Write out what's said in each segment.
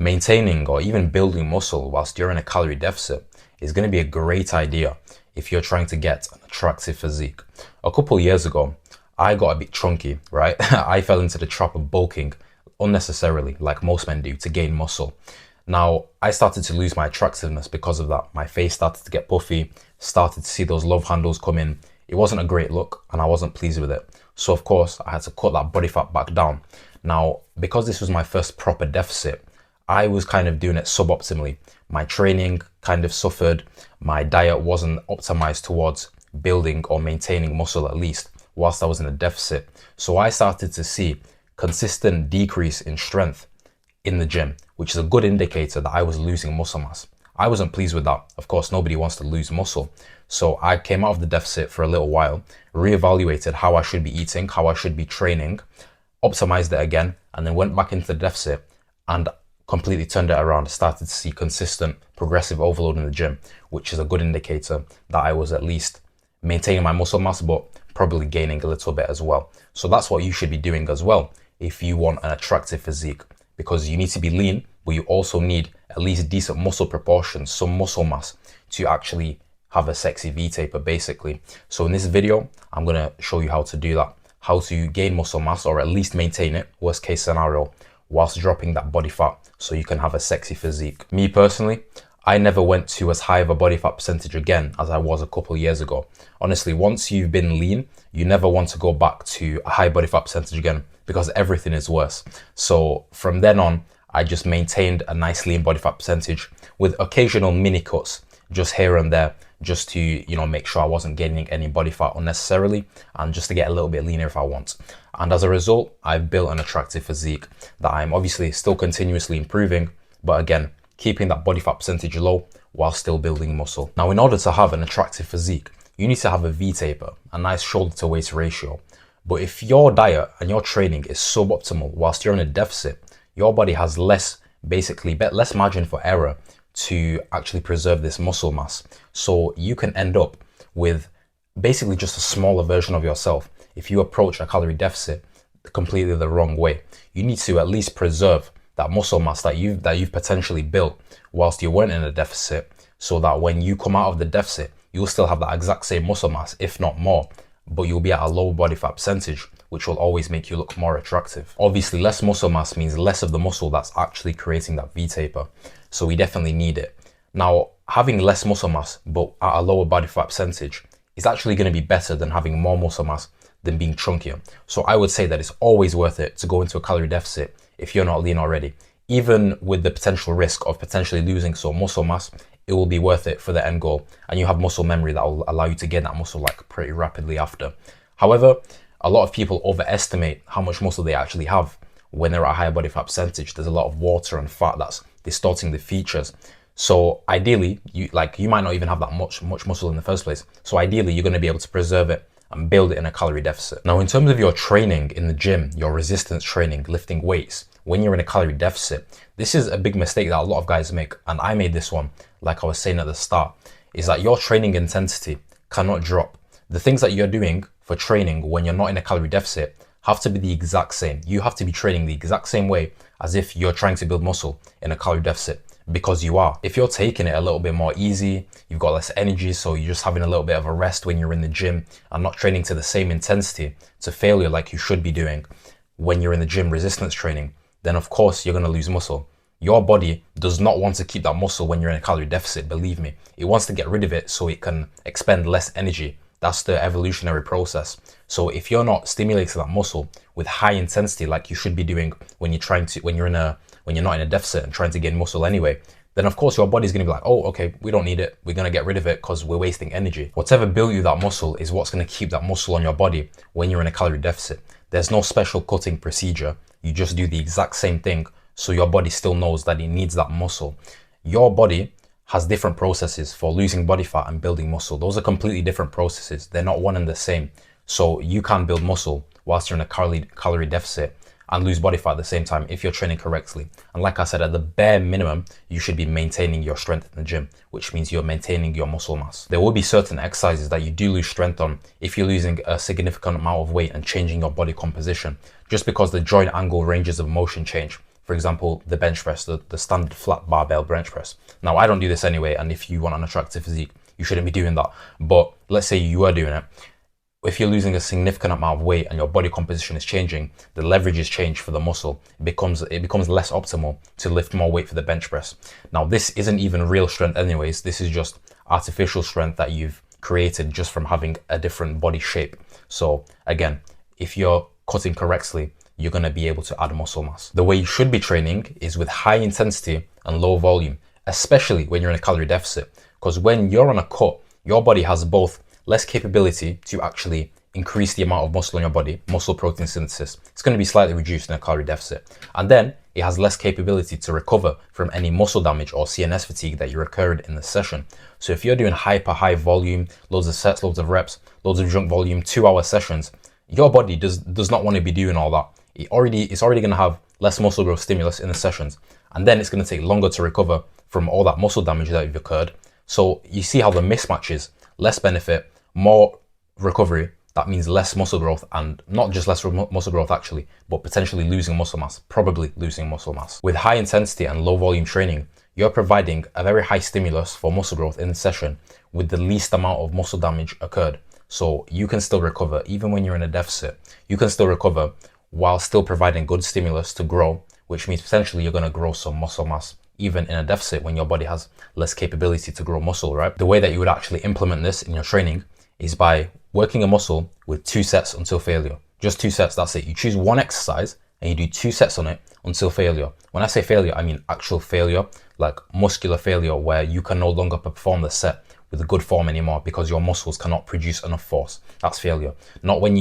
Maintaining or even building muscle whilst you're in a calorie deficit is going to be a great idea if you're trying to get an attractive physique. A couple years ago, I got a bit chunky, right? I fell into the trap of bulking unnecessarily, like most men do, to gain muscle. Now, I started to lose my attractiveness because of that. My face started to get puffy, started to see those love handles come in. It wasn't a great look and I wasn't pleased with it. So of course, I had to cut that body fat back down. Now, because this was my first proper deficit, I was kind of doing it suboptimally. My training kind of suffered. My diet wasn't optimized towards building or maintaining muscle, at least whilst I was in a deficit. So I started to see consistent decrease in strength in the gym, which is a good indicator that I was losing muscle mass. I wasn't pleased with that. Of course, nobody wants to lose muscle. So I came out of the deficit for a little while, reevaluated how I should be eating, how I should be training, optimized it again, and then went back into the deficit and completely turned it around, started to see consistent progressive overload in the gym, which is a good indicator that I was at least maintaining my muscle mass, but probably gaining a little bit as well. So that's what you should be doing as well if you want an attractive physique, because you need to be lean, but you also need at least decent muscle proportions, some muscle mass to actually have a sexy V-taper basically. So in this video, I'm going to show you how to do that, how to gain muscle mass or at least maintain it, worst case scenario, whilst dropping that body fat so you can have a sexy physique. Me personally, I never went to as high of a body fat percentage again as I was a couple years ago. Honestly, once you've been lean, you never want to go back to a high body fat percentage again because everything is worse. So from then on, I just maintained a nice lean body fat percentage with occasional mini cuts just here and there, just to, you know, make sure I wasn't gaining any body fat unnecessarily and just to get a little bit leaner if I want. And as a result, I've built an attractive physique that I'm obviously still continuously improving, but again, keeping that body fat percentage low while still building muscle. Now, in order to have an attractive physique, you need to have a V-taper, a nice shoulder to waist ratio. But if your diet and your training is suboptimal whilst you're in a deficit, your body has less margin for error to actually preserve this muscle mass. So you can end up with basically just a smaller version of yourself if you approach a calorie deficit completely the wrong way. You need to at least preserve that muscle mass that you've potentially built whilst you weren't in a deficit, so that when you come out of the deficit, you'll still have that exact same muscle mass, if not more, but you'll be at a low body fat percentage, which will always make you look more attractive. Obviously, less muscle mass means less of the muscle that's actually creating that V-taper. So we definitely need it. Now, having less muscle mass, but at a lower body fat percentage is actually going to be better than having more muscle mass than being chunkier. So I would say that it's always worth it to go into a calorie deficit if you're not lean already. Even with the potential risk of potentially losing some muscle mass, it will be worth it for the end goal. And you have muscle memory that will allow you to gain that muscle like pretty rapidly after. However, a lot of people overestimate how much muscle they actually have when they're at a higher body fat percentage. There's a lot of water and fat that's distorting the features. So ideally, you might not even have that much muscle in the first place. So ideally, you're going to be able to preserve it and build it in a calorie deficit. Now, in terms of your training in the gym, your resistance training, lifting weights, when you're in a calorie deficit, this is a big mistake that a lot of guys make. And I made this one, like I was saying at the start, is that your training intensity cannot drop. The things that you're doing for training when you're not in a calorie deficit have to be the exact same. You have to be training the exact same way as if you're trying to build muscle in a calorie deficit, because you are. If you're taking it a little bit more easy, you've got less energy, so you're just having a little bit of a rest when you're in the gym and not training to the same intensity to failure like you should be doing when you're in the gym resistance training, then of course you're going to lose muscle. Your body does not want to keep that muscle when you're in a calorie deficit, believe me. It wants to get rid of it so it can expend less energy. That's the evolutionary process. So if you're not stimulating that muscle with high intensity like you should be doing when you're not in a deficit and trying to gain muscle anyway, then of course your body's going to be like, oh, okay, we don't need it. We're going to get rid of it because we're wasting energy. Whatever built you that muscle is what's going to keep that muscle on your body when you're in a calorie deficit. There's no special cutting procedure. You just do the exact same thing so your body still knows that it needs that muscle. Your body has different processes for losing body fat and building muscle. Those are completely different processes. They're not one and the same. So you can build muscle whilst you're in a calorie deficit and lose body fat at the same time if you're training correctly. And like I said, at the bare minimum, you should be maintaining your strength in the gym, which means you're maintaining your muscle mass. There will be certain exercises that you do lose strength on if you're losing a significant amount of weight and changing your body composition, just because the joint angle ranges of motion change. For example, the bench press, the standard flat barbell bench press. Now, I don't do this anyway, and if you want an attractive physique, you shouldn't be doing that. But let's say you were doing it. If you're losing a significant amount of weight and your body composition is changing, the leverage is changed for the muscle. It becomes less optimal to lift more weight for the bench press. Now, this isn't even real strength anyways. This is just artificial strength that you've created just from having a different body shape. So again, if you're cutting correctly, you're going to be able to add muscle mass. The way you should be training is with high intensity and low volume, especially when you're in a calorie deficit. Because when you're on a cut, your body has both less capability to actually increase the amount of muscle in your body, muscle protein synthesis. It's going to be slightly reduced in a calorie deficit. And then it has less capability to recover from any muscle damage or CNS fatigue that you incurred in the session. So if you're doing hyper high volume, loads of sets, loads of reps, loads of junk volume, 2-hour sessions, your body does not want to be doing all that. It's already going to have less muscle growth stimulus in the sessions. And then it's going to take longer to recover from all that muscle damage that you've occurred. So you see how the mismatch is. Less benefit, more recovery. That means less muscle growth, and not just less muscle growth actually, but potentially losing muscle mass, probably losing muscle mass. With high intensity and low volume training, you're providing a very high stimulus for muscle growth in the session with the least amount of muscle damage occurred. So you can still recover, even when you're in a deficit, you can still recover while still providing good stimulus to grow, which means potentially you're going to grow some muscle mass even in a deficit when your body has less capability to grow muscle, right? The way that you would actually implement this in your training is by working a muscle with 2 sets until failure. Just 2 sets, that's it. You choose one exercise and you do 2 sets on it until failure. When I say failure, I mean actual failure, like muscular failure, where you can no longer perform the set with a good form anymore because your muscles cannot produce enough force. That's failure. Not when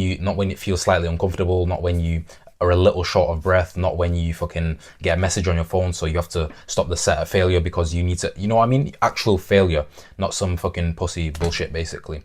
it feels slightly uncomfortable, not when you are a little short of breath, not when you fucking get a message on your phone so you have to stop the set at failure because you need to, you know what I mean? Actual failure, not some fucking pussy bullshit basically.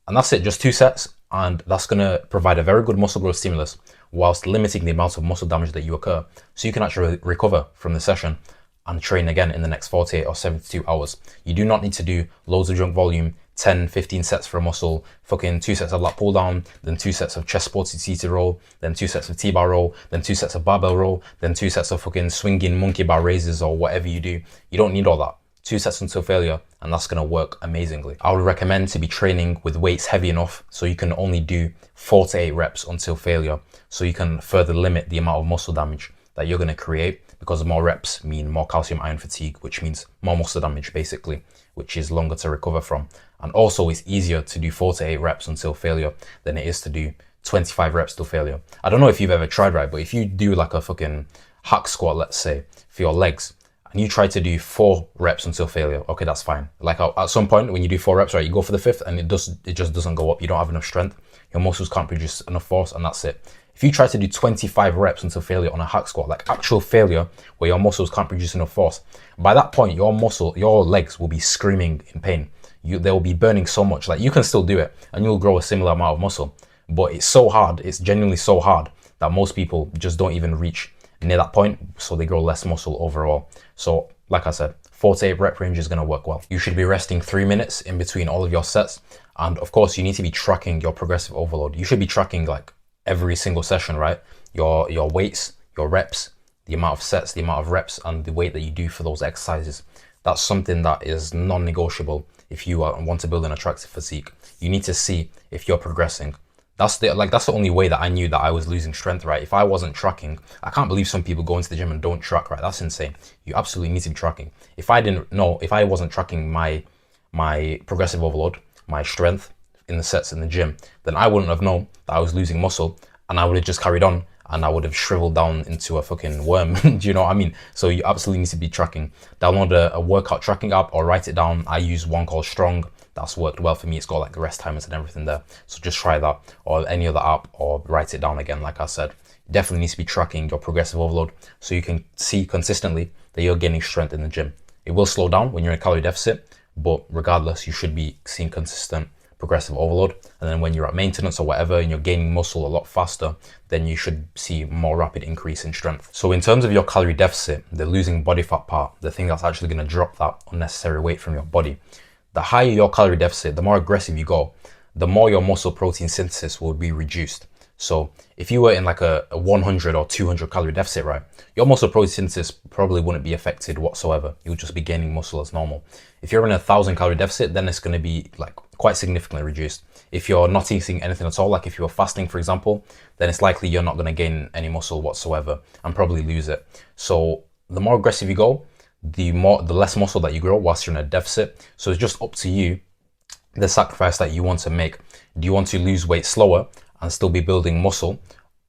And that's it, just 2 sets, and that's gonna provide a very good muscle growth stimulus whilst limiting the amount of muscle damage that you occur, so you can actually recover from the session and train again in the next 48 or 72 hours. You do not need to do loads of junk volume, 10, 15 sets for a muscle, fucking 2 sets of lat pull down, then 2 sets of chest supported seated row, then 2 sets of T-bar row, then 2 sets of barbell row, then 2 sets of fucking swinging monkey bar raises or whatever you do. You don't need all that. 2 sets until failure, and that's gonna work amazingly. I would recommend to be training with weights heavy enough so you can only do 4 to 8 reps until failure, so you can further limit the amount of muscle damage that you're gonna create, because more reps mean more calcium ion fatigue, which means more muscle damage basically, which is longer to recover from. And also it's easier to do 4 to 8 reps until failure than it is to do 25 reps till failure. I don't know if you've ever tried, right, but if you do like a fucking hack squat, let's say, for your legs, and you try to do 4 reps until failure, okay, that's fine. Like at some point when you do 4 reps, right, you go for the 5th and it just doesn't go up. You don't have enough strength. Your muscles can't produce enough force, and that's it. If you try to do 25 reps until failure on a hack squat, like actual failure where your muscles can't produce enough force, by that point your legs will be screaming in pain. They will be burning so much. Like you can still do it and you'll grow a similar amount of muscle, but it's so hard, it's genuinely so hard that most people just don't even reach near that point, so they grow less muscle overall. So like I said, 4 to 8 rep range is going to work well. You should be resting 3 minutes in between all of your sets, and of course you need to be tracking your progressive overload. You should be tracking like every single session, right? Your weights, your reps, the amount of sets, the amount of reps, and the weight that you do for those exercises. That's something that is non-negotiable if you want to build an attractive physique. You need to see if you're progressing. That's the only way that I knew that I was losing strength, right? If I wasn't tracking, I can't believe some people go into the gym and don't track, right? That's insane. You absolutely need to be tracking. If I wasn't tracking my progressive overload, my strength in the sets in the gym, then I wouldn't have known that I was losing muscle, and I would have just carried on and I would have shriveled down into a fucking worm. Do you know what I mean? So you absolutely need to be tracking. Download a workout tracking app or write it down. I use one called Strong. That's worked well for me. It's got like rest timers and everything there. So just try that, or any other app, or write it down again. Like I said, you definitely need to be tracking your progressive overload so you can see consistently that you're gaining strength in the gym. It will slow down when you're in a calorie deficit, but regardless, you should be seeing consistent progressive overload. And then when you're at maintenance or whatever and you're gaining muscle a lot faster, then you should see more rapid increase in strength. So in terms of your calorie deficit, the losing body fat part, the thing that's actually going to drop that unnecessary weight from your body, the higher your calorie deficit, the more aggressive you go, the more your muscle protein synthesis will be reduced. So if you were in like a 100 or 200 calorie deficit, right, your muscle protein synthesis probably wouldn't be affected whatsoever. You'll just be gaining muscle as normal. If you're in a 1,000 calorie deficit, then it's going to be like quite significantly reduced. If you're not eating anything at all, like if you're fasting, for example, then it's likely you're not going to gain any muscle whatsoever and probably lose it. So the more aggressive you go, the less muscle that you grow whilst you're in a deficit. So it's just up to you, the sacrifice that you want to make. Do you want to lose weight slower and still be building muscle,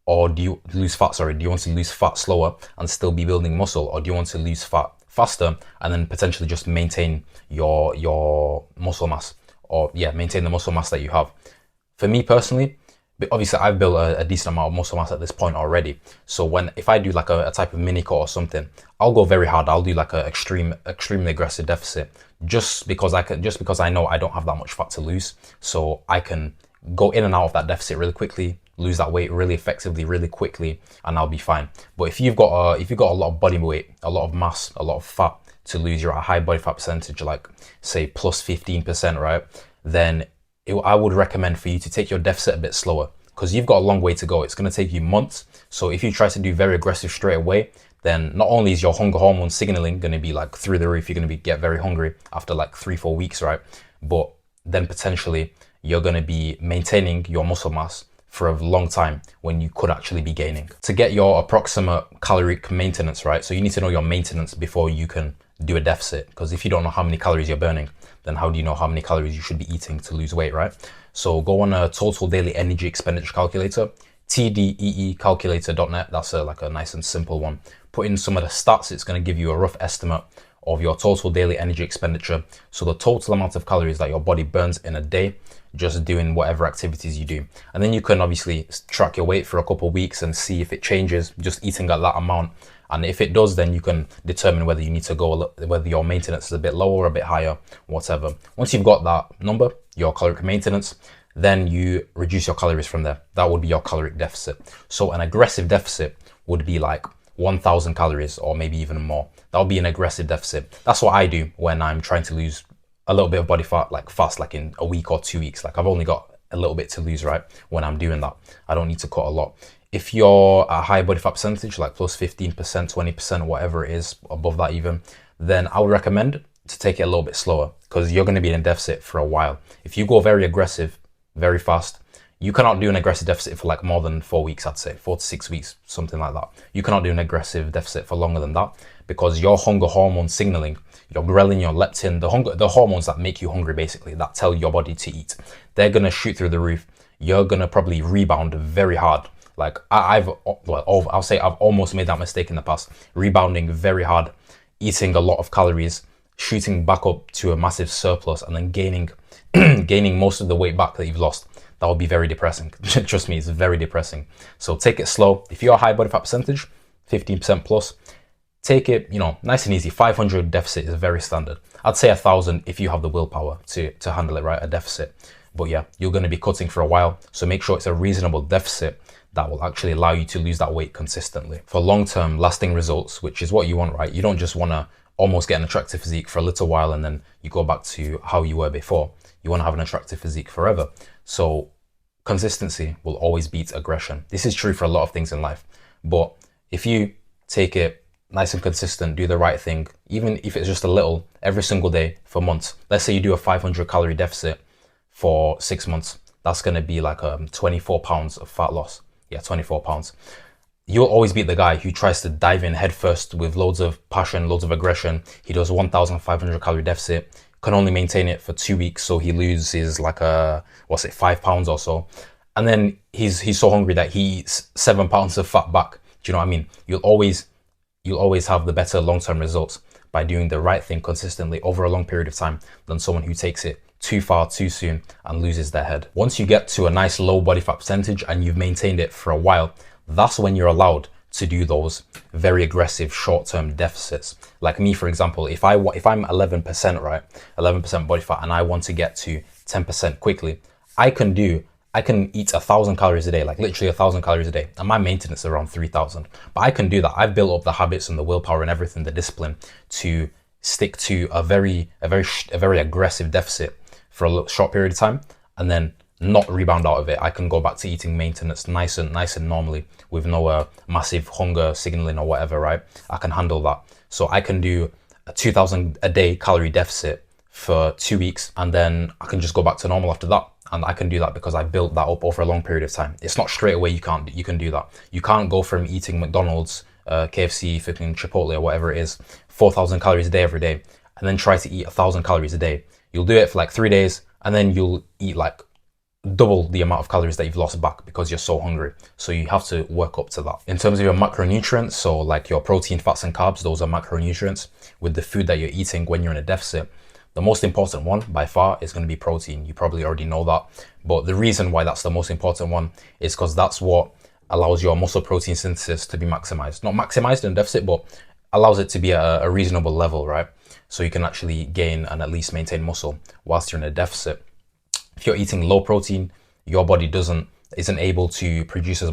or do you lose fat? Sorry, do you want to lose fat slower and still be building muscle, or do you want to lose fat faster and then potentially just maintain your muscle mass, or yeah, maintain the muscle mass that you have? For me personally, but obviously I've built a decent amount of muscle mass at this point already. So if I do like a type of mini cut or something, I'll go very hard. I'll do like a extremely aggressive deficit just because I know I don't have that much fat to lose. So I can go in and out of that deficit really quickly, lose that weight really effectively, really quickly, and I'll be fine. But if you've got a lot of body weight, a lot of mass, a lot of fat to lose, you're at a high body fat percentage, like say plus 15%, right? Then I would recommend for you to take your deficit a bit slower because you've got a long way to go. It's going to take you months. So if you try to do very aggressive straight away, then not only is your hunger hormone signaling going to be like through the roof, you're going to get very hungry after like 3-4 weeks, right? But then potentially you're going to be maintaining your muscle mass for a long time when you could actually be gaining. To get your approximate caloric maintenance, right? So you need to know your maintenance before you can do a deficit, because if you don't know how many calories you're burning, then how do you know how many calories you should be eating to lose weight, right? So go on a total daily energy expenditure calculator, tdeecalculator.net. That's like a nice and simple one. Put in some of the stats. It's going to give you a rough estimate of your total daily energy expenditure. So the total amount of calories that your body burns in a day, just doing whatever activities you do. And then you can obviously track your weight for a couple of weeks and see if it changes, just eating at that amount. And if it does, then you can determine whether you need to go, whether your maintenance is a bit lower or a bit higher, whatever. Once you've got that number, your caloric maintenance, then you reduce your calories from there. That would be your caloric deficit. So an aggressive deficit would be like 1,000 calories or maybe even more. That would be an aggressive deficit. That's what I do when I'm trying to lose a little bit of body fat, like fast, like in a week or 2 weeks. Like I've only got a little bit to lose, right? When I'm doing that, I don't need to cut a lot. If you're a high body fat percentage, like plus 15%, 20%, whatever it is, above that even, then I would recommend to take it a little bit slower because you're going to be in a deficit for a while. If you go very aggressive, very fast, you cannot do an aggressive deficit for like more than 4 weeks, I'd say 4 to 6 weeks, something like that. You cannot do an aggressive deficit for longer than that because your hunger hormone signaling, your ghrelin, your leptin, the hormones that make you hungry, basically, that tell your body to eat, they're going to shoot through the roof. You're going to probably rebound very hard. Like I'll say I've almost made that mistake in the past, rebounding very hard, eating a lot of calories, shooting back up to a massive surplus and then gaining most of the weight back that you've lost. That would be very depressing. Trust me, it's very depressing. So take it slow. If you're a high body fat percentage, 15% plus, take it, nice and easy. 500 deficit is very standard. I'd say 1,000 if you have the willpower to handle it, right? A deficit. But yeah, you're going to be cutting for a while. So make sure it's a reasonable deficit that will actually allow you to lose that weight consistently for long-term lasting results, which is what you want, right? You don't just want to almost get an attractive physique for a little while and then you go back to how you were before. You want to have an attractive physique forever. So consistency will always beat aggression. This is true for a lot of things in life. But if you take it nice and consistent, do the right thing, even if it's just a little every single day for months. Let's say you do a 500 calorie deficit for 6 months. That's going to be like 24 pounds of fat loss. Yeah, 24 pounds. You'll always beat the guy who tries to dive in headfirst with loads of passion, loads of aggression. He does 1,500 calorie deficit, can only maintain it for 2 weeks, so he loses like 5 pounds or so. And then he's so hungry that he eats 7 pounds of fat back. Do you know what I mean? You'll always have the better long-term results by doing the right thing consistently over a long period of time than someone who takes it too far too soon and loses their head. Once you get to a nice low body fat percentage and you've maintained it for a while, that's when you're allowed to do those very aggressive short-term deficits. Like me, for example, if I'm 11%, right, 11% body fat, and I want to get to 10% quickly, I can eat 1,000 calories a day, like literally 1,000 calories a day, and my maintenance is around 3,000. But I can do that. I've built up the habits and the willpower and everything, the discipline to stick to a very aggressive deficit for a short period of time, and then not rebound out of it. I can go back to eating maintenance nice and normally with no massive hunger signaling or whatever, right? I can handle that. So I can do a 2000 a day calorie deficit for 2 weeks, and then I can just go back to normal after that. And I can do that because I built that up over a long period of time. It's not straight away. You can do that. You can't go from eating McDonald's, KFC, fucking Chipotle or whatever it is, 4,000 calories a day every day, and then try to eat 1,000 calories a day. You'll do it for like 3 days, and then you'll eat like double the amount of calories that you've lost back because you're so hungry. So you have to work up to that. In terms of your macronutrients, so like your protein, fats and carbs, those are macronutrients with the food that you're eating when you're in a deficit. The most important one by far is going to be protein. You probably already know that, but the reason why that's the most important one is because that's what allows your muscle protein synthesis to be maximized. Not maximized in a deficit, but allows it to be at a reasonable level, right? So you can actually gain and at least maintain muscle whilst you're in a deficit. If you're eating low protein, your body isn't able to produce as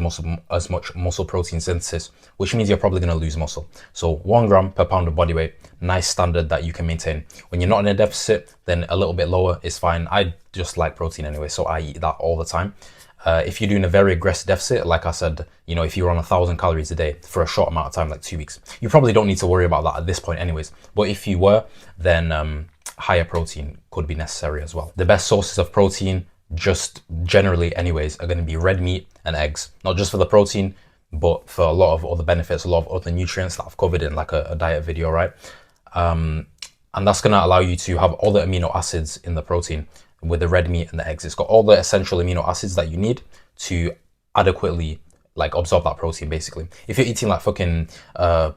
much muscle protein synthesis, which means you're probably going to lose muscle. So 1 gram per pound of body weight, nice standard that you can maintain. When you're not in a deficit, then a little bit lower is fine. I just like protein anyway, so I eat that all the time. If you're doing a very aggressive deficit, like I said, if you're on 1,000 calories a day for a short amount of time, like 2 weeks, you probably don't need to worry about that at this point anyways. But if you were, then higher protein could be necessary as well. The best sources of protein, just generally anyways, are going to be red meat and eggs, not just for the protein, but for a lot of other benefits, a lot of other nutrients that I've covered in like a diet video, right? And that's going to allow you to have all the amino acids in the protein with the red meat and the eggs. It's got all the essential amino acids that you need to adequately like absorb that protein basically. If you're eating like fucking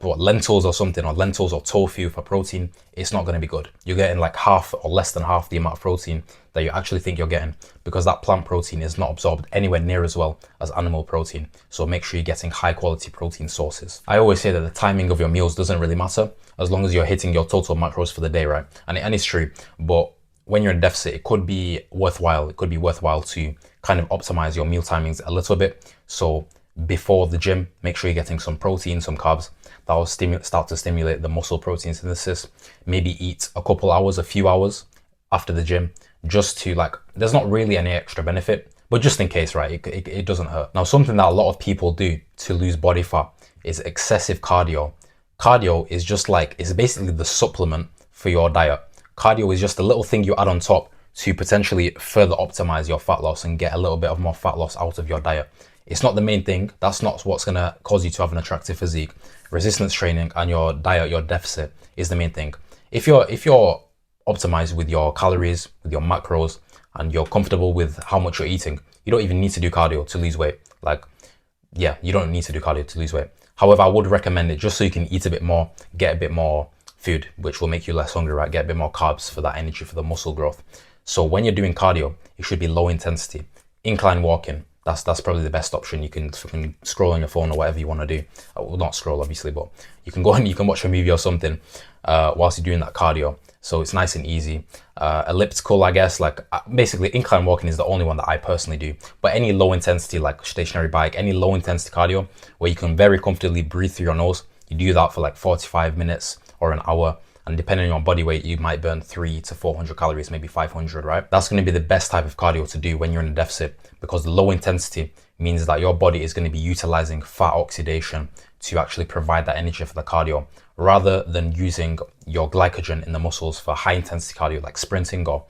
lentils or something, or lentils or tofu for protein, it's not going to be good. You're getting like half or less than half the amount of protein that you actually think you're getting, because that plant protein is not absorbed anywhere near as well as animal protein. So make sure you're getting high quality protein sources. I always say that the timing of your meals doesn't really matter as long as you're hitting your total macros for the day, right? And it's true, but when you're in deficit, it could be worthwhile. It could be worthwhile to kind of optimize your meal timings a little bit. So before the gym, make sure you're getting some protein, some carbs. That will start to stimulate the muscle protein synthesis. Maybe eat a few hours after the gym, just to there's not really any extra benefit, but just in case, right? It doesn't hurt. Now, something that a lot of people do to lose body fat is excessive cardio. Cardio is it's basically the supplement for your diet. Cardio is just a little thing you add on top to potentially further optimize your fat loss and get a little bit of more fat loss out of your diet. It's not the main thing. That's not what's going to cause you to have an attractive physique. Resistance training and your diet, your deficit is the main thing. If you're optimized with your calories, with your macros, and you're comfortable with how much you're eating, you don't even need to do cardio to lose weight. You don't need to do cardio to lose weight. However, I would recommend it just so you can eat a bit more, get a bit more food, which will make you less hungry, right? Get a bit more carbs for that energy, for the muscle growth. So when you're doing cardio, it should be low intensity. Incline walking, that's probably the best option. You can scroll on your phone or whatever you want to do. Well, not scroll obviously, but you can go and you can watch a movie or something whilst you're doing that cardio. So it's nice and easy. Elliptical, I guess, basically incline walking is the only one that I personally do. But any low intensity, like stationary bike, any low intensity cardio where you can very comfortably breathe through your nose, you do that for 45 minutes or an hour. And depending on your body weight, you might burn 300 to 400 calories, maybe 500, right? That's going to be the best type of cardio to do when you're in a deficit, because the low intensity means that your body is going to be utilizing fat oxidation to actually provide that energy for the cardio, rather than using your glycogen in the muscles for high intensity cardio, like sprinting or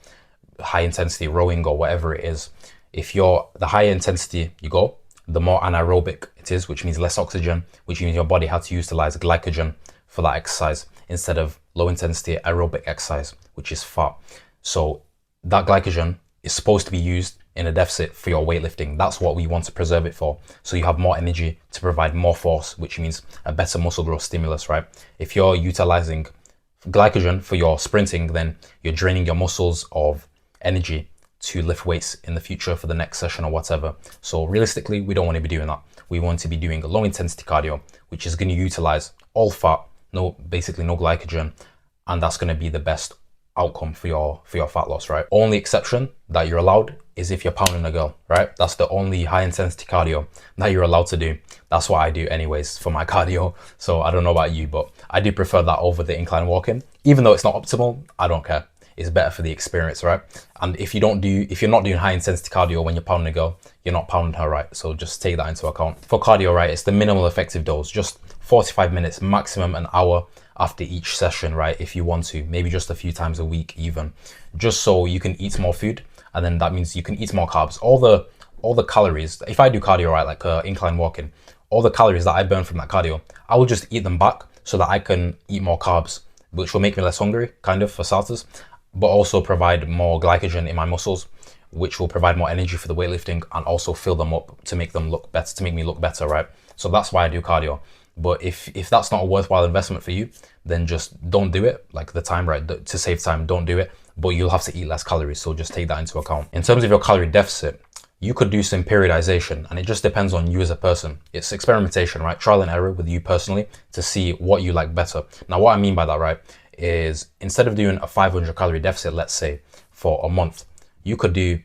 high intensity rowing or whatever it is. The higher intensity you go, the more anaerobic it is, which means less oxygen, which means your body had to utilize glycogen for that exercise instead of low intensity aerobic exercise, which is fat. So that glycogen is supposed to be used in a deficit for your weightlifting. That's what we want to preserve it for. So you have more energy to provide more force, which means a better muscle growth stimulus, right? If you're utilizing glycogen for your sprinting, then you're draining your muscles of energy to lift weights in the future for the next session or whatever. So realistically, we don't want to be doing that. We want to be doing a low intensity cardio, which is going to utilize all fat, basically no glycogen, and that's going to be the best outcome for your fat loss, right? Only exception that you're allowed is if you're pounding a girl, right? That's the only high intensity cardio that you're allowed to do. That's what I do anyways for my cardio. So I don't know about you, but I do prefer that over the incline walking. Even though it's not optimal, I don't care. is better for the experience, right? And if you're not doing high intensity cardio when you're pounding a girl, you're not pounding her right. So just take that into account. For cardio, right, it's the minimal effective dose, just 45 minutes, maximum an hour after each session, right? If you want to, maybe just a few times a week even, just so you can eat more food. And then that means you can eat more carbs. All the calories, if I do cardio, right, like incline walking, all the calories that I burn from that cardio, I will just eat them back so that I can eat more carbs, which will make me less hungry, kind of, for starters, but also provide more glycogen in my muscles, which will provide more energy for the weightlifting and also fill them up to make them look better, to make me look better, right? So that's why I do cardio. But if that's not a worthwhile investment for you, then just don't do it. Like the time, right? To save time, don't do it. But you'll have to eat less calories. So just take that into account. In terms of your calorie deficit, you could do some periodization, and it just depends on you as a person. It's experimentation, right? Trial and error with you personally to see what you like better. Now, what I mean by that, right, is instead of doing a 500 calorie deficit, let's say for a month, you could do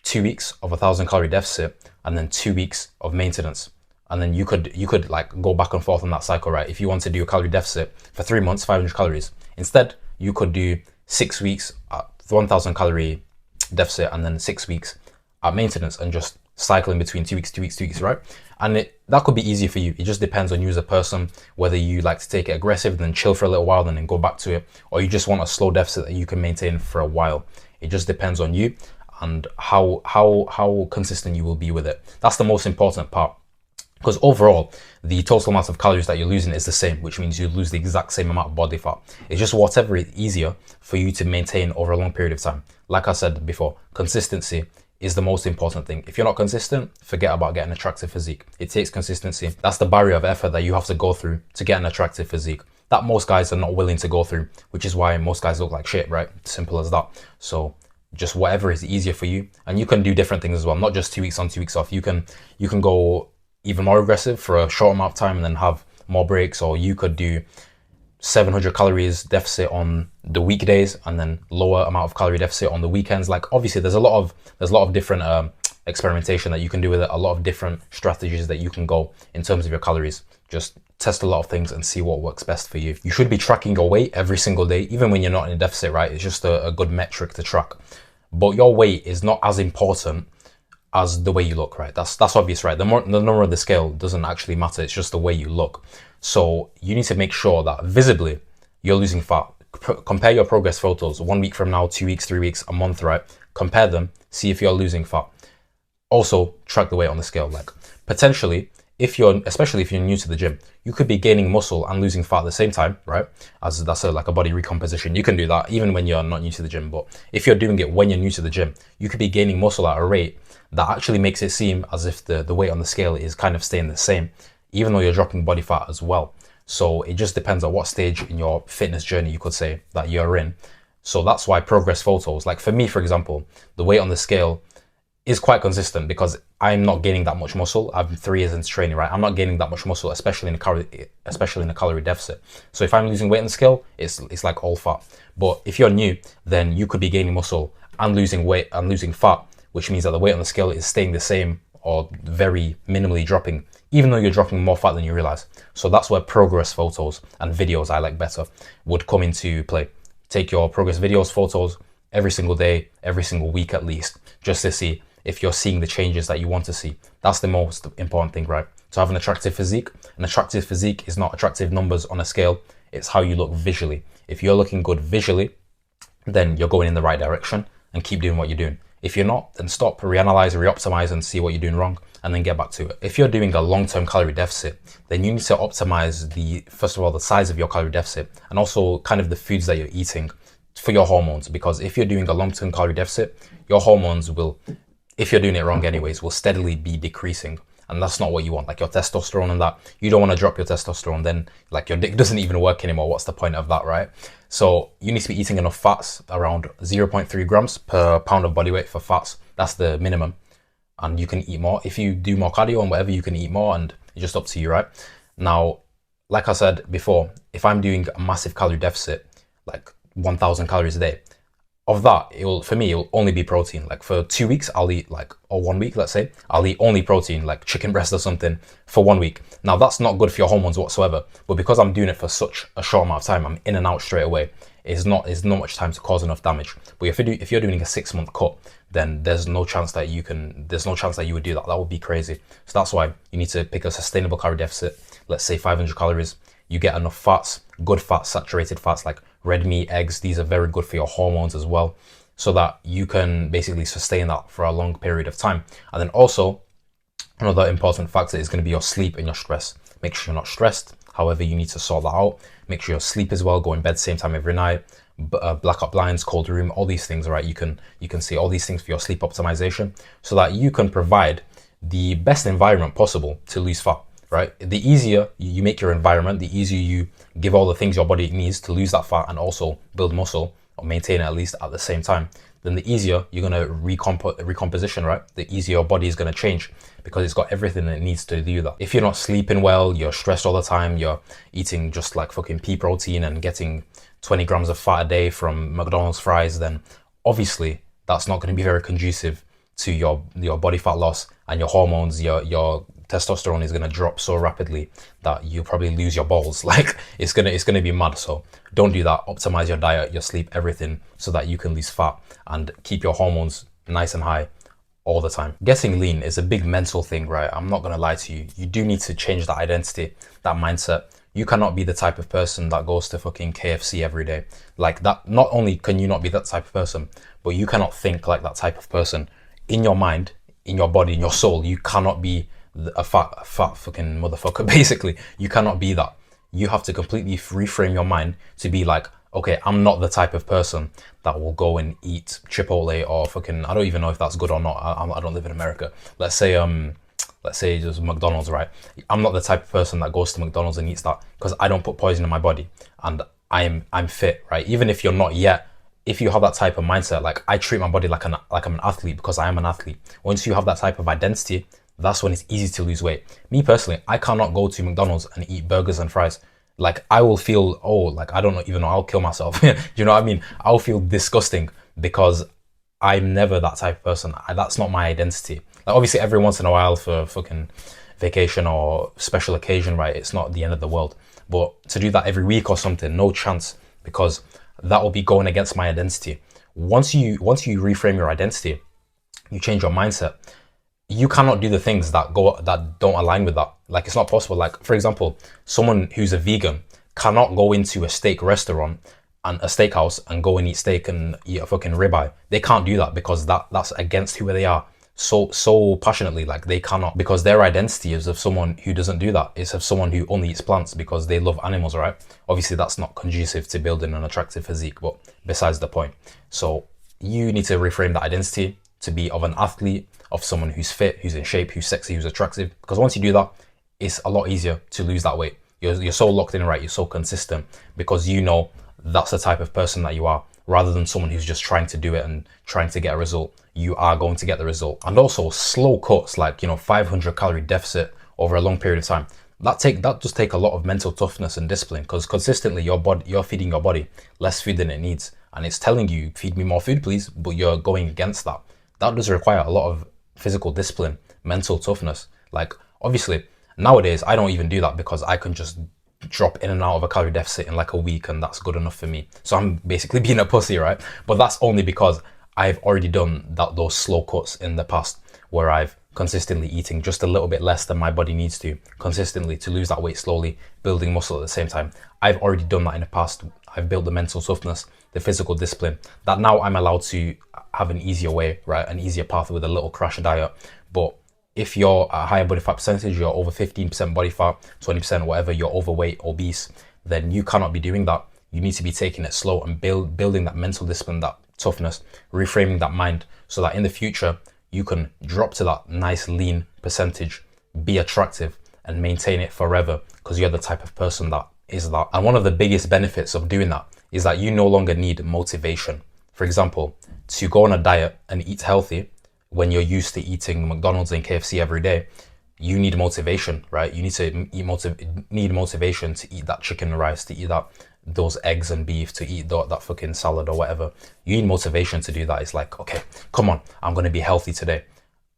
2 weeks of 1,000 calorie deficit and then 2 weeks of maintenance. And then you could like go back and forth on that cycle, right? If you want to do a calorie deficit for 3 months, 500 calories, instead you could do 6 weeks at 1,000 calorie deficit and then 6 weeks at maintenance, and just cycle in between 2 weeks, 2 weeks, 2 weeks, right? And that could be easy for you. It just depends on you as a person, whether you like to take it aggressive, then chill for a little while, then go back to it, or you just want a slow deficit that you can maintain for a while. It just depends on you and how consistent you will be with it. That's the most important part. Because overall, the total amount of calories that you're losing is the same, which means you lose the exact same amount of body fat. It's just whatever is easier for you to maintain over a long period of time. Like I said before, consistency is the most important thing. If you're not consistent, forget about getting an attractive physique. It takes consistency. That's the barrier of effort that you have to go through to get an attractive physique that most guys are not willing to go through, which is why most guys look like shit, right? Simple as that. So just whatever is easier for you. And you can do different things as well, not just 2 weeks on, 2 weeks off. You can go even more aggressive for a short amount of time and then have more breaks, or you could do 700 calories deficit on the weekdays and then lower amount of calorie deficit on the weekends. Like obviously there's a lot of different experimentation that you can do with it, a lot of different strategies that you can go in terms of your calories. Just test a lot of things and see what works best for you. You should be tracking your weight every single day, even when you're not in a deficit, right? It's just a good metric to track. But your weight is not as important as the way you look, right? That's obvious, right? The number of the scale doesn't actually matter. It's just the way you look. So you need to make sure that visibly you're losing fat. Compare your progress photos 1 week from now, 2 weeks, 3 weeks, a month, right? Compare them, see if you're losing fat. Also track the weight on the scale. Like potentially, especially if you're new to the gym, you could be gaining muscle and losing fat at the same time, right? As that's like a body recomposition. You can do that even when you're not new to the gym. But if you're doing it when you're new to the gym, you could be gaining muscle at a rate that actually makes it seem as if the weight on the scale is kind of staying the same, even though you're dropping body fat as well. So it just depends on what stage in your fitness journey, you could say, that you're in. So that's why progress photos, like for me, for example, the weight on the scale is quite consistent because I'm not gaining that much muscle. I'm 3 years into training, right? I'm not gaining that much muscle, especially in a calorie deficit. So if I'm losing weight on the scale, it's like all fat. But if you're new, then you could be gaining muscle and losing weight and losing fat, which means that the weight on the scale is staying the same or very minimally dropping, even though you're dropping more fat than you realize. So that's where progress photos and videos I like better would come into play. Take your progress videos, photos every single day, every single week at least, just to see if you're seeing the changes that you want to see. That's the most important thing, right? To have an attractive physique. An attractive physique is not attractive numbers on a scale. It's how you look visually. If you're looking good visually, then you're going in the right direction and keep doing what you're doing. If you're not, then stop, reanalyze, reoptimize and see what you're doing wrong and then get back to it. If you're doing a long-term calorie deficit, then you need to optimize first of all, the size of your calorie deficit and also kind of the foods that you're eating for your hormones. Because if you're doing a long-term calorie deficit, your hormones will, if you're doing it wrong anyways, will steadily be decreasing. And that's not what you want, like your testosterone and that. You don't want to drop your testosterone, then like your dick doesn't even work anymore. What's the point of that, right? So you need to be eating enough fats, around 0.3 grams per pound of body weight for fats. That's the minimum. And you can eat more. If you do more cardio and whatever, you can eat more, and it's just up to you, right? Now, like I said before, if I'm doing a massive calorie deficit, like 1,000 calories a day, of that, for me, it'll only be protein. Like for 2 weeks, I'll eat like, or 1 week, let's say, I'll eat only protein, like chicken breast or something for 1 week. Now that's not good for your hormones whatsoever, but because I'm doing it for such a short amount of time, I'm in and out straight away. It's not much time to cause enough damage. But if you're doing a 6 month cut, then there's no chance that you would do that. That would be crazy. So that's why you need to pick a sustainable calorie deficit. Let's say 500 calories. You get enough fats, good fats, saturated fats like red meat, eggs. These are very good for your hormones as well, so that you can basically sustain that for a long period of time. And then also, another important factor is going to be your sleep and your stress. Make sure you're not stressed. However, you need to sort that out. Make sure your sleep as well. Go in bed same time every night. Blackout blinds, cold room, all these things, right? You can see all these things for your sleep optimization, so that you can provide the best environment possible to lose fat, right? The easier you make your environment, the easier you give all the things your body needs to lose that fat and also build muscle, or maintain it at least at the same time, then the easier you're going to recomposition, right? The easier your body is going to change, because it's got everything it needs to do that. If you're not sleeping well, you're stressed all the time, you're eating just like fucking pea protein and getting 20 grams of fat a day from McDonald's fries, then obviously that's not going to be very conducive to your body fat loss and your hormones. Your testosterone is going to drop so rapidly that you'll probably lose your balls. Like it's going to be mad. So don't do that. Optimize your diet, your sleep, everything, so that you can lose fat and keep your hormones nice and high all the time. Getting lean is a big mental thing, right? I'm not going to lie to you. You do need to change that identity, that mindset. You cannot be the type of person that goes to fucking KFC every day. Like that, not only can you not be that type of person, but you cannot think like that type of person. In your mind, in your body, in your soul, you cannot be a fat fucking motherfucker, basically. You cannot be that. You have to completely reframe your mind to be like, okay, I'm not the type of person that will go and eat Chipotle or fucking, I don't even know if that's good or not. I don't live in America. Let's say just McDonald's, right? I'm not the type of person that goes to McDonald's and eats that, because I don't put poison in my body and I'm fit, right? Even if you're not yet, if you have that type of mindset, like I treat my body like I'm an athlete, because I am an athlete. Once you have that type of identity, that's when it's easy to lose weight. Me personally, I cannot go to McDonald's and eat burgers and fries. Like I will feel, like I don't even know, I'll kill myself. Do you know what I mean? I'll feel disgusting, because I'm never that type of person. That's not my identity. Like obviously every once in a while for fucking vacation or special occasion, right? It's not the end of the world. But to do that every week or something, no chance, because that will be going against my identity. Once you reframe your identity, you change your mindset, you cannot do the things that don't align with that. Like it's not possible. Like for example, someone who's a vegan cannot go into a steak restaurant and a steakhouse and go and eat steak and eat a fucking ribeye. They can't do that, because that's against who they are so passionately. Like they cannot, because their identity is of someone who doesn't do that. It's of someone who only eats plants because they love animals, right? Obviously that's not conducive to building an attractive physique, but besides the point. So you need to reframe that identity to be of an athlete, of someone who's fit, who's in shape, who's sexy, who's attractive. Because once you do that, it's a lot easier to lose that weight. You're so locked in, right? You're so consistent, because you know that's the type of person that you are, rather than someone who's just trying to do it and trying to get a result. You are going to get the result. And also slow cuts, like 500 calorie deficit over a long period of time. That just take a lot of mental toughness and discipline, because consistently you're feeding your body less food than it needs, and it's telling you, feed me more food please, but you're going against that. That does require a lot of physical discipline, mental toughness. Like obviously nowadays I don't even do that, because I can just drop in and out of a calorie deficit in like a week, and that's good enough for me. So I'm basically being a pussy, right? But that's only because I've already done those slow cuts in the past, where I've consistently eating just a little bit less than my body needs to, consistently, to lose that weight slowly, building muscle at the same time. I've already done that in the past. I've built the mental toughness, the physical discipline, that now I'm allowed to have an easier way, right? An easier path with a little crash diet. But if you're a higher body fat percentage, you're over 15% body fat, 20%, whatever, you're overweight, obese, then you cannot be doing that. You need to be taking it slow and building that mental discipline, that toughness, reframing that mind, so that in the future you can drop to that nice lean percentage, be attractive, and maintain it forever, because you're the type of person that is that. And one of the biggest benefits of doing that is that you no longer need motivation. For example, to go on a diet and eat healthy, when you're used to eating McDonald's and KFC every day, you need motivation, right? You need to need motivation to eat that chicken and rice, to eat those eggs and beef, to eat that fucking salad or whatever. You need motivation to do that. It's like, okay, come on, I'm going to be healthy today.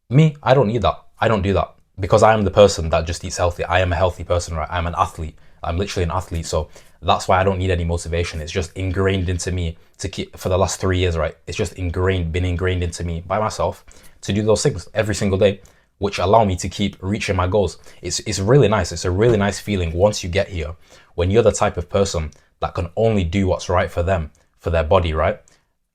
Me, I don't need that. I don't do that because I am the person that just eats healthy. I am a healthy person, right? I'm an athlete. I'm literally an athlete. So that's why I don't need any motivation. It's just ingrained into me to keep for the last 3 years, right? It's just been ingrained into me by myself to do those things every single day, which allow me to keep reaching my goals. It's really nice. It's a really nice feeling once you get here, when you're the type of person that can only do what's right for them, for their body, right?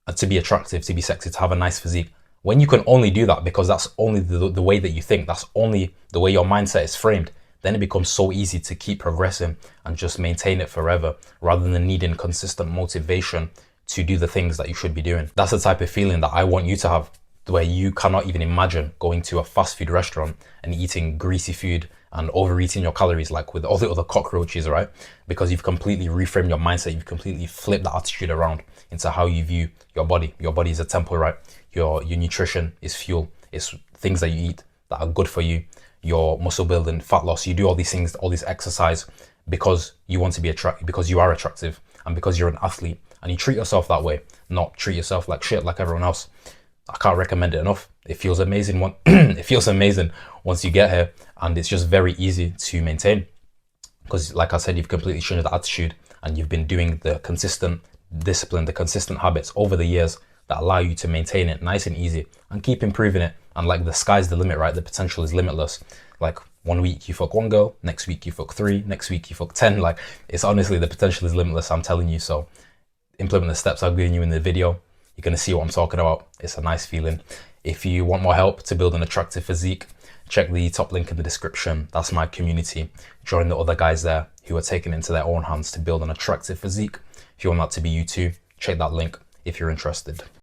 And to be attractive, to be sexy, to have a nice physique. When you can only do that because that's only the way that you think, that's only the way your mindset is framed, then it becomes so easy to keep progressing and just maintain it forever rather than needing consistent motivation to do the things that you should be doing. That's the type of feeling that I want you to have, where you cannot even imagine going to a fast food restaurant and eating greasy food and overeating your calories like with all the other cockroaches, right? Because you've completely reframed your mindset. You've completely flipped that attitude around into how you view your body. Your body is a temple, right? Your nutrition is fuel. It's things that you eat that are good for you. Your muscle building, fat loss. You do all these things, all this exercise because you want to be attractive, because you are attractive, and because you're an athlete. And you treat yourself that way, not treat yourself like shit like everyone else. I can't recommend it enough. It feels amazing it feels amazing once you get here, and it's just very easy to maintain because, like I said, you've completely changed the attitude and you've been doing the consistent discipline, the consistent habits over the years that allow you to maintain it nice and easy and keep improving it. And like the sky's the limit, right? The potential is limitless. Like 1 week you fuck 1 girl, next week you fuck 3, next week you fuck 10. Like it's honestly, the potential is limitless, I'm telling you. So implement the steps I've given you in the video. You're going to see what I'm talking about. It's a nice feeling. If you want more help to build an attractive physique, check the top link in the description. That's my community. Join the other guys there who are taking it into their own hands to build an attractive physique. If you want that to be you too, check that link if you're interested.